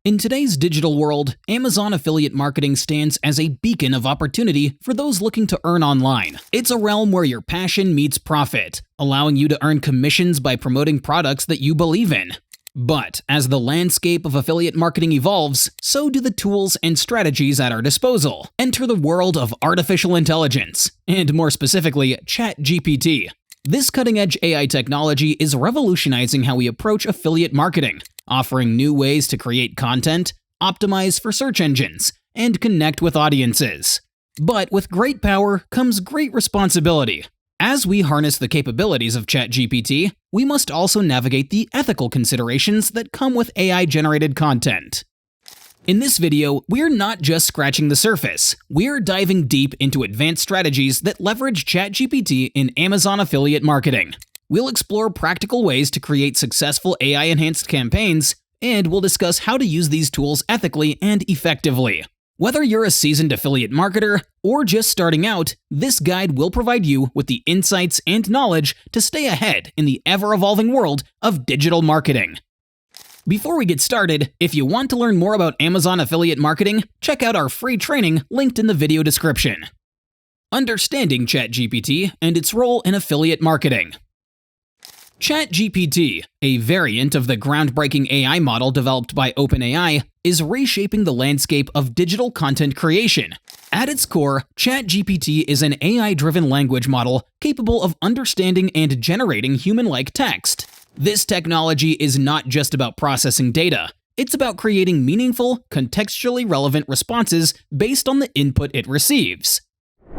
In today's digital world, Amazon affiliate marketing stands as a beacon of opportunity for those looking to earn online. It's a realm where your passion meets profit, allowing you to earn commissions by promoting products that you believe in. But as the landscape of affiliate marketing evolves, so do the tools and strategies at our disposal. Enter the world of artificial intelligence, and more specifically, ChatGPT. This cutting-edge AI technology is revolutionizing how we approach affiliate marketing, offering new ways to create content, optimize for search engines, and connect with audiences. But with great power comes great responsibility. As we harness the capabilities of ChatGPT, we must also navigate the ethical considerations that come with AI-generated content. In this video, we're not just scratching the surface. We're diving deep into advanced strategies that leverage ChatGPT in Amazon affiliate marketing. We'll explore practical ways to create successful AI-enhanced campaigns, and we'll discuss how to use these tools ethically and effectively. Whether you're a seasoned affiliate marketer or just starting out, this guide will provide you with the insights and knowledge to stay ahead in the ever-evolving world of digital marketing. Before we get started, if you want to learn more about Amazon affiliate marketing, check out our free training linked in the video description. Understanding ChatGPT and its role in affiliate marketing. ChatGPT, a variant of the groundbreaking AI model developed by OpenAI, is reshaping the landscape of digital content creation. At its core, ChatGPT is an AI-driven language model capable of understanding and generating human-like text. This technology is not just about processing data. It's about creating meaningful, contextually relevant responses based on the input it receives.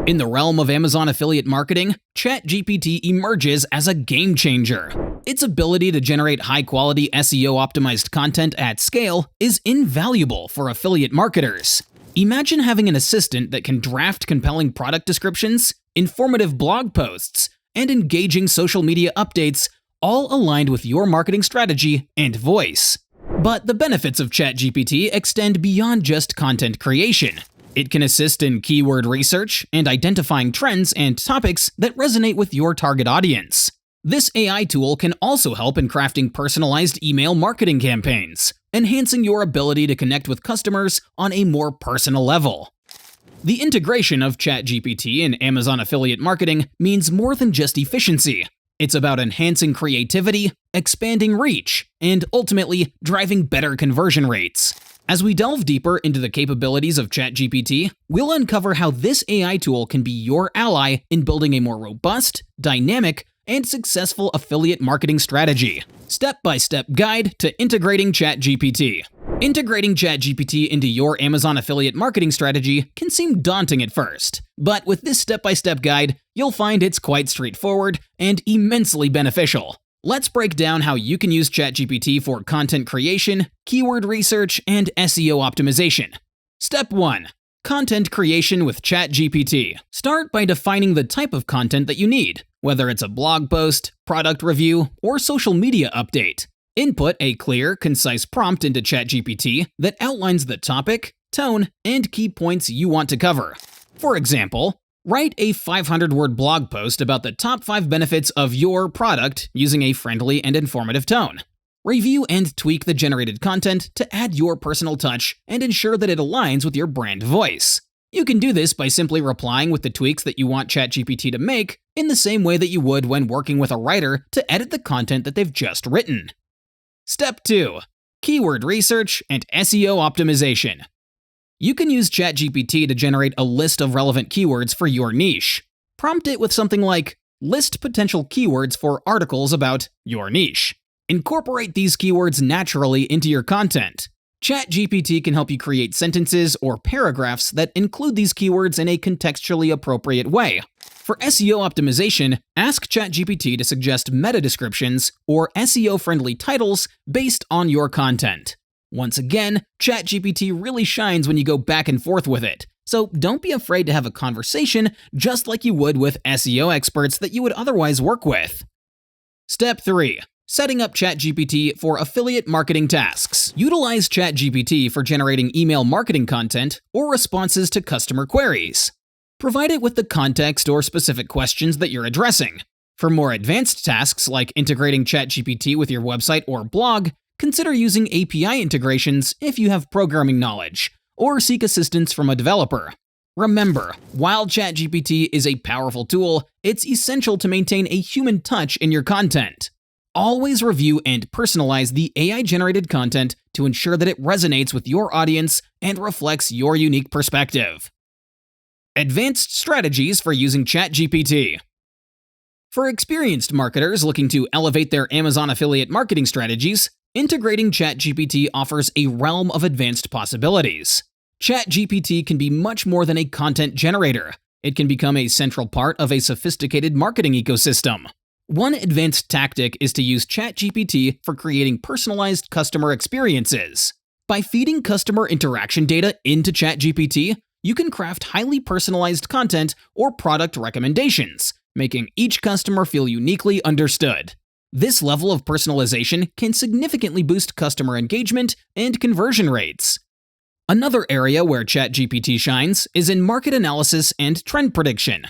In the realm of Amazon affiliate marketing, ChatGPT emerges as a game changer. Its ability to generate high-quality SEO-optimized content at scale is invaluable for affiliate marketers. Imagine having an assistant that can draft compelling product descriptions, informative blog posts, and engaging social media updates, all aligned with your marketing strategy and voice. But the benefits of ChatGPT extend beyond just content creation. It can assist in keyword research and identifying trends and topics that resonate with your target audience. This AI tool can also help in crafting personalized email marketing campaigns, enhancing your ability to connect with customers on a more personal level. The integration of ChatGPT in Amazon affiliate marketing means more than just efficiency. It's about enhancing creativity, expanding reach, and ultimately driving better conversion rates. As we delve deeper into the capabilities of ChatGPT, we'll uncover how this AI tool can be your ally in building a more robust, dynamic, and successful affiliate marketing strategy. Step-by-step guide to integrating ChatGPT. Integrating ChatGPT into your Amazon affiliate marketing strategy can seem daunting at first, but with this step-by-step guide, you'll find it's quite straightforward and immensely beneficial. Let's break down how you can use ChatGPT for content creation, keyword research, and SEO optimization. Step 1. Content creation with ChatGPT. Start by defining the type of content that you need, whether it's a blog post, product review, or social media update. Input a clear, concise prompt into ChatGPT that outlines the topic, tone, and key points you want to cover. For example, write a 500-word blog post about the top 5 benefits of your product using a friendly and informative tone. Review and tweak the generated content to add your personal touch and ensure that it aligns with your brand voice. You can do this by simply replying with the tweaks that you want ChatGPT to make in the same way that you would when working with a writer to edit the content that they've just written. Step 2. Keyword research and SEO optimization. You can use ChatGPT to generate a list of relevant keywords for your niche. Prompt it with something like, "List potential keywords for articles about your niche." Incorporate these keywords naturally into your content. ChatGPT can help you create sentences or paragraphs that include these keywords in a contextually appropriate way. For SEO optimization, ask ChatGPT to suggest meta descriptions or SEO-friendly titles based on your content. Once again, ChatGPT really shines when you go back and forth with it, so don't be afraid to have a conversation just like you would with SEO experts that you would otherwise work with. Step 3. Setting up ChatGPT for affiliate marketing tasks. Utilize ChatGPT for generating email marketing content or responses to customer queries. Provide it with the context or specific questions that you're addressing. For more advanced tasks like integrating ChatGPT with your website or blog, Consider using API integrations if you have programming knowledge, or seek assistance from a developer. Remember, while ChatGPT is a powerful tool, it's essential to maintain a human touch in your content. Always review and personalize the AI-generated content to ensure that it resonates with your audience and reflects your unique perspective. Advanced strategies for using ChatGPT. For experienced marketers looking to elevate their Amazon affiliate marketing strategies, integrating ChatGPT offers a realm of advanced possibilities. ChatGPT can be much more than a content generator. It can become a central part of a sophisticated marketing ecosystem. One advanced tactic is to use ChatGPT for creating personalized customer experiences. By feeding customer interaction data into ChatGPT, you can craft highly personalized content or product recommendations, making each customer feel uniquely understood. This level of personalization can significantly boost customer engagement and conversion rates. Another area where ChatGPT shines is in market analysis and trend prediction.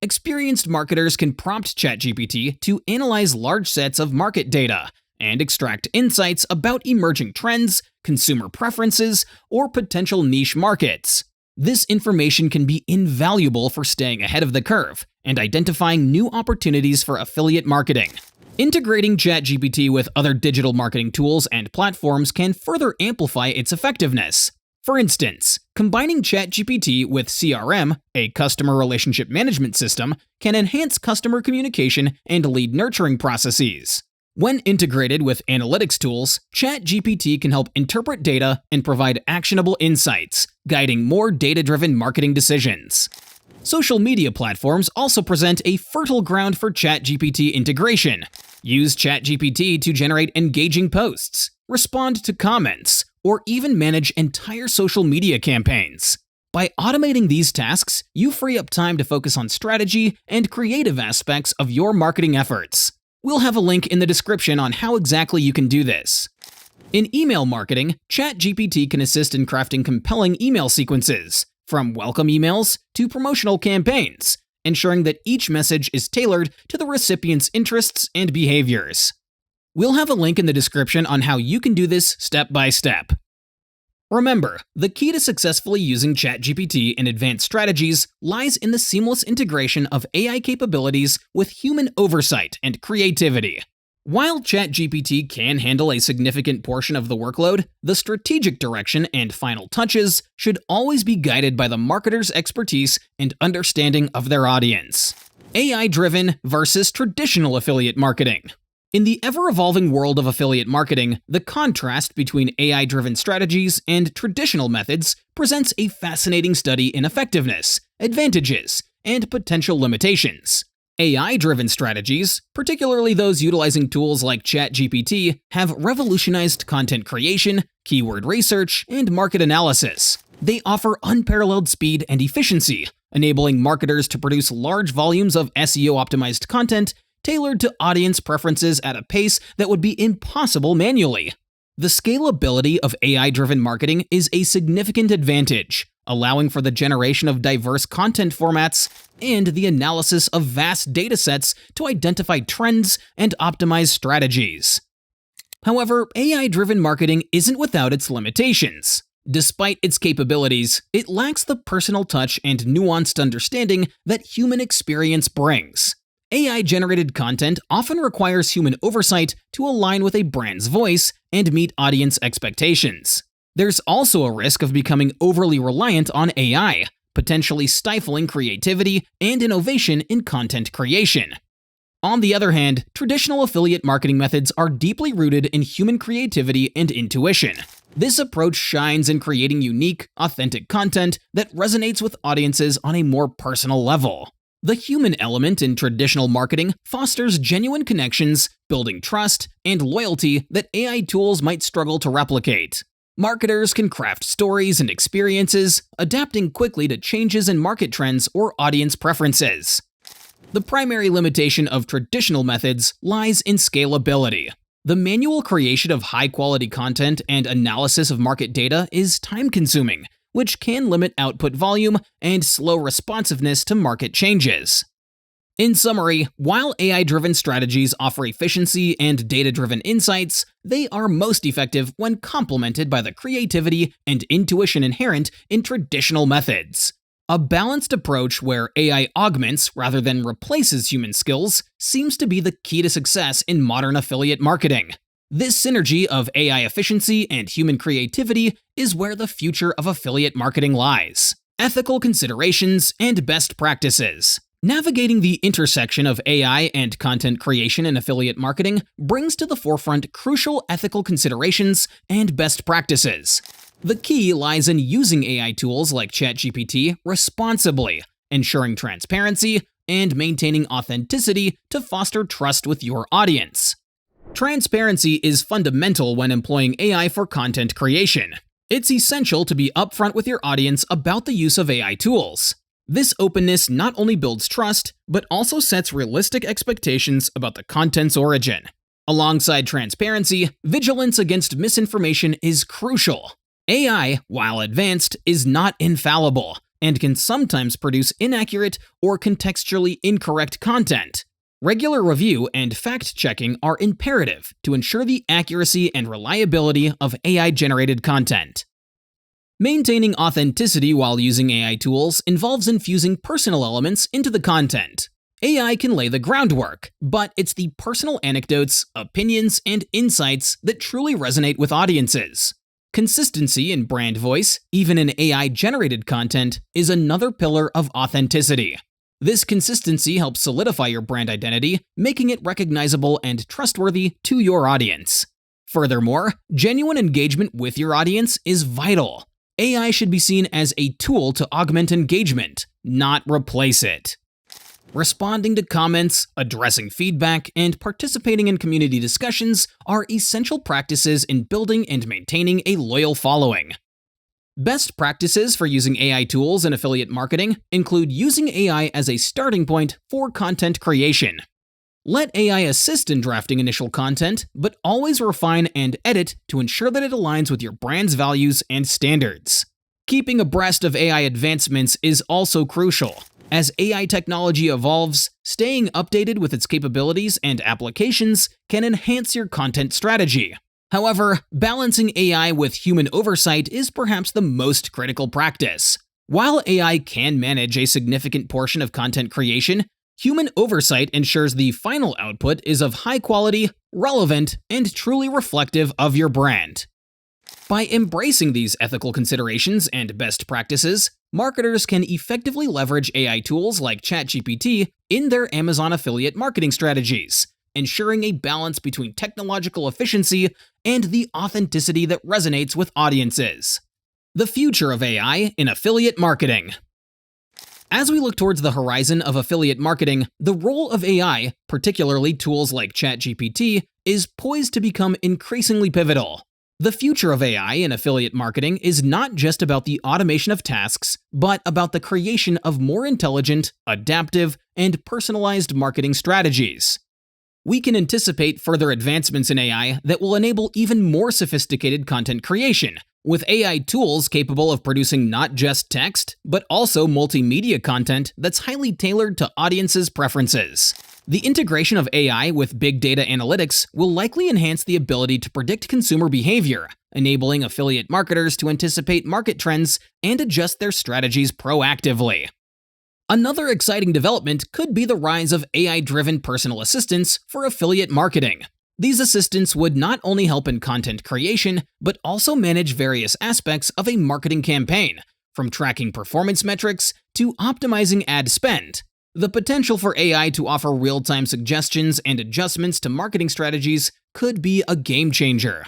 Experienced marketers can prompt ChatGPT to analyze large sets of market data and extract insights about emerging trends, consumer preferences, or potential niche markets. This information can be invaluable for staying ahead of the curve and identifying new opportunities for affiliate marketing. Integrating ChatGPT with other digital marketing tools and platforms can further amplify its effectiveness. For instance, combining ChatGPT with CRM, a customer relationship management system, can enhance customer communication and lead nurturing processes. When integrated with analytics tools, ChatGPT can help interpret data and provide actionable insights, guiding more data-driven marketing decisions. Social media platforms also present a fertile ground for ChatGPT integration. Use ChatGPT to generate engaging posts, respond to comments, or even manage entire social media campaigns. By automating these tasks, you free up time to focus on strategy and creative aspects of your marketing efforts. We'll have a link in the description on how exactly you can do this. In email marketing, ChatGPT can assist in crafting compelling email sequences, from welcome emails to promotional campaigns, ensuring that each message is tailored to the recipient's interests and behaviors. We'll have a link in the description on how you can do this step by step. Remember, the key to successfully using ChatGPT in advanced strategies lies in the seamless integration of AI capabilities with human oversight and creativity. While ChatGPT can handle a significant portion of the workload, the strategic direction and final touches should always be guided by the marketer's expertise and understanding of their audience. AI-driven versus traditional affiliate marketing. In the ever-evolving world of affiliate marketing, the contrast between AI-driven strategies and traditional methods presents a fascinating study in effectiveness, advantages, and potential limitations. AI-driven strategies, particularly those utilizing tools like ChatGPT, have revolutionized content creation, keyword research, and market analysis. They offer unparalleled speed and efficiency, enabling marketers to produce large volumes of SEO-optimized content tailored to audience preferences at a pace that would be impossible manually. The scalability of AI-driven marketing is a significant advantage, allowing for the generation of diverse content formats and the analysis of vast datasets to identify trends and optimize strategies. However, AI-driven marketing isn't without its limitations. Despite its capabilities, it lacks the personal touch and nuanced understanding that human experience brings. AI-generated content often requires human oversight to align with a brand's voice and meet audience expectations. There's also a risk of becoming overly reliant on AI, potentially stifling creativity and innovation in content creation. On the other hand, traditional affiliate marketing methods are deeply rooted in human creativity and intuition. This approach shines in creating unique, authentic content that resonates with audiences on a more personal level. The human element in traditional marketing fosters genuine connections, building trust and loyalty that AI tools might struggle to replicate. Marketers can craft stories and experiences, adapting quickly to changes in market trends or audience preferences. The primary limitation of traditional methods lies in scalability. The manual creation of high-quality content and analysis of market data is time-consuming, which can limit output volume and slow responsiveness to market changes. In summary, while AI-driven strategies offer efficiency and data-driven insights, they are most effective when complemented by the creativity and intuition inherent in traditional methods. A balanced approach where AI augments rather than replaces human skills seems to be the key to success in modern affiliate marketing. This synergy of AI efficiency and human creativity is where the future of affiliate marketing lies. Ethical considerations and best practices. Navigating the intersection of AI and content creation in affiliate marketing brings to the forefront crucial ethical considerations and best practices. The key lies in using AI tools like ChatGPT responsibly, ensuring transparency, and maintaining authenticity to foster trust with your audience. Transparency is fundamental when employing AI for content creation. It's essential to be upfront with your audience about the use of AI tools. This openness not only builds trust, but also sets realistic expectations about the content's origin. Alongside transparency, vigilance against misinformation is crucial. AI, while advanced, is not infallible and can sometimes produce inaccurate or contextually incorrect content. Regular review and fact-checking are imperative to ensure the accuracy and reliability of AI-generated content. Maintaining authenticity while using AI tools involves infusing personal elements into the content. AI can lay the groundwork, but it's the personal anecdotes, opinions, and insights that truly resonate with audiences. Consistency in brand voice, even in AI-generated content, is another pillar of authenticity. This consistency helps solidify your brand identity, making it recognizable and trustworthy to your audience. Furthermore, genuine engagement with your audience is vital. AI should be seen as a tool to augment engagement, not replace it. Responding to comments, addressing feedback, and participating in community discussions are essential practices in building and maintaining a loyal following. Best practices for using AI tools in affiliate marketing include using AI as a starting point for content creation. Let AI assist in drafting initial content, but always refine and edit to ensure that it aligns with your brand's values and standards. Keeping abreast of AI advancements is also crucial. As AI technology evolves, staying updated with its capabilities and applications can enhance your content strategy. However, balancing AI with human oversight is perhaps the most critical practice. While AI can manage a significant portion of content creation, human oversight ensures the final output is of high quality, relevant, and truly reflective of your brand. By embracing these ethical considerations and best practices, marketers can effectively leverage AI tools like ChatGPT in their Amazon affiliate marketing strategies, ensuring a balance between technological efficiency and the authenticity that resonates with audiences. The future of AI in affiliate marketing. As we look towards the horizon of affiliate marketing, the role of AI, particularly tools like ChatGPT, is poised to become increasingly pivotal. The future of AI in affiliate marketing is not just about the automation of tasks, but about the creation of more intelligent, adaptive, and personalized marketing strategies. We can anticipate further advancements in AI that will enable even more sophisticated content creation, with AI tools capable of producing not just text, but also multimedia content that's highly tailored to audiences' preferences. The integration of AI with big data analytics will likely enhance the ability to predict consumer behavior, enabling affiliate marketers to anticipate market trends and adjust their strategies proactively. Another exciting development could be the rise of AI-driven personal assistants for affiliate marketing. These assistants would not only help in content creation, but also manage various aspects of a marketing campaign, from tracking performance metrics to optimizing ad spend. The potential for AI to offer real-time suggestions and adjustments to marketing strategies could be a game-changer.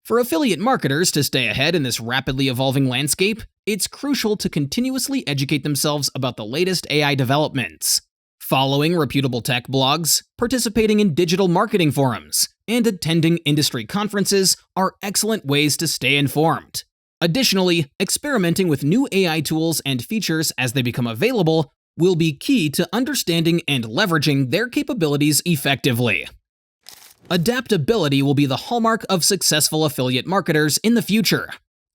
For affiliate marketers to stay ahead in this rapidly evolving landscape, it's crucial to continuously educate themselves about the latest AI developments. Following reputable tech blogs, participating in digital marketing forums, and attending industry conferences are excellent ways to stay informed. Additionally, experimenting with new AI tools and features as they become available will be key to understanding and leveraging their capabilities effectively. Adaptability will be the hallmark of successful affiliate marketers in the future.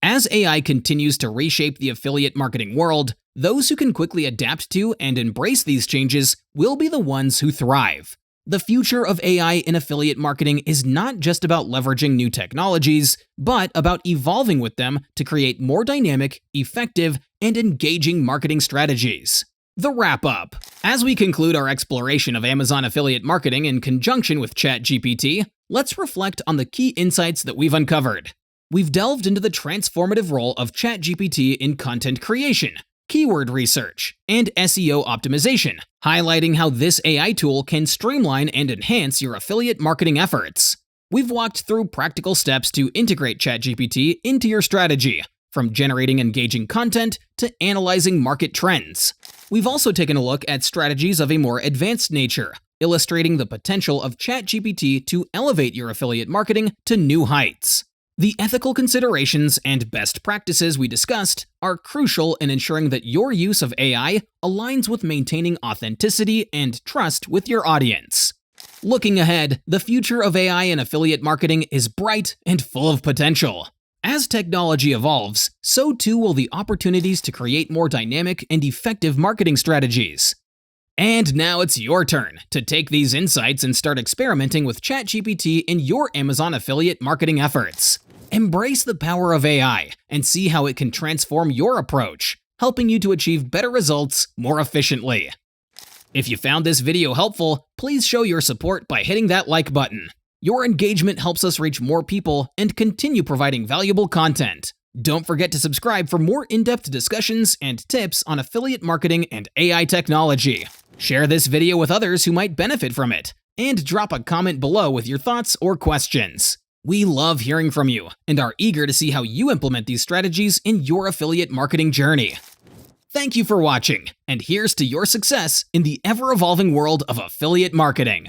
As AI continues to reshape the affiliate marketing world, those who can quickly adapt to and embrace these changes will be the ones who thrive. The future of AI in affiliate marketing is not just about leveraging new technologies, but about evolving with them to create more dynamic, effective, and engaging marketing strategies. The wrap-up. As we conclude our exploration of Amazon affiliate marketing in conjunction with ChatGPT, let's reflect on the key insights that we've uncovered. We've delved into the transformative role of ChatGPT in content creation, keyword research, and SEO optimization, highlighting how this AI tool can streamline and enhance your affiliate marketing efforts. We've walked through practical steps to integrate ChatGPT into your strategy, from generating engaging content to analyzing market trends. We've also taken a look at strategies of a more advanced nature, illustrating the potential of ChatGPT to elevate your affiliate marketing to new heights. The ethical considerations and best practices we discussed are crucial in ensuring that your use of AI aligns with maintaining authenticity and trust with your audience. Looking ahead, the future of AI in affiliate marketing is bright and full of potential. As technology evolves, so too will the opportunities to create more dynamic and effective marketing strategies. And now it's your turn to take these insights and start experimenting with ChatGPT in your Amazon affiliate marketing efforts. Embrace the power of AI and see how it can transform your approach, helping you to achieve better results more efficiently. If you found this video helpful, please show your support by hitting that like button. Your engagement helps us reach more people and continue providing valuable content. Don't forget to subscribe for more in-depth discussions and tips on affiliate marketing and AI technology. Share this video with others who might benefit from it, and drop a comment below with your thoughts or questions. We love hearing from you and are eager to see how you implement these strategies in your affiliate marketing journey. Thank you for watching, and here's to your success in the ever-evolving world of affiliate marketing.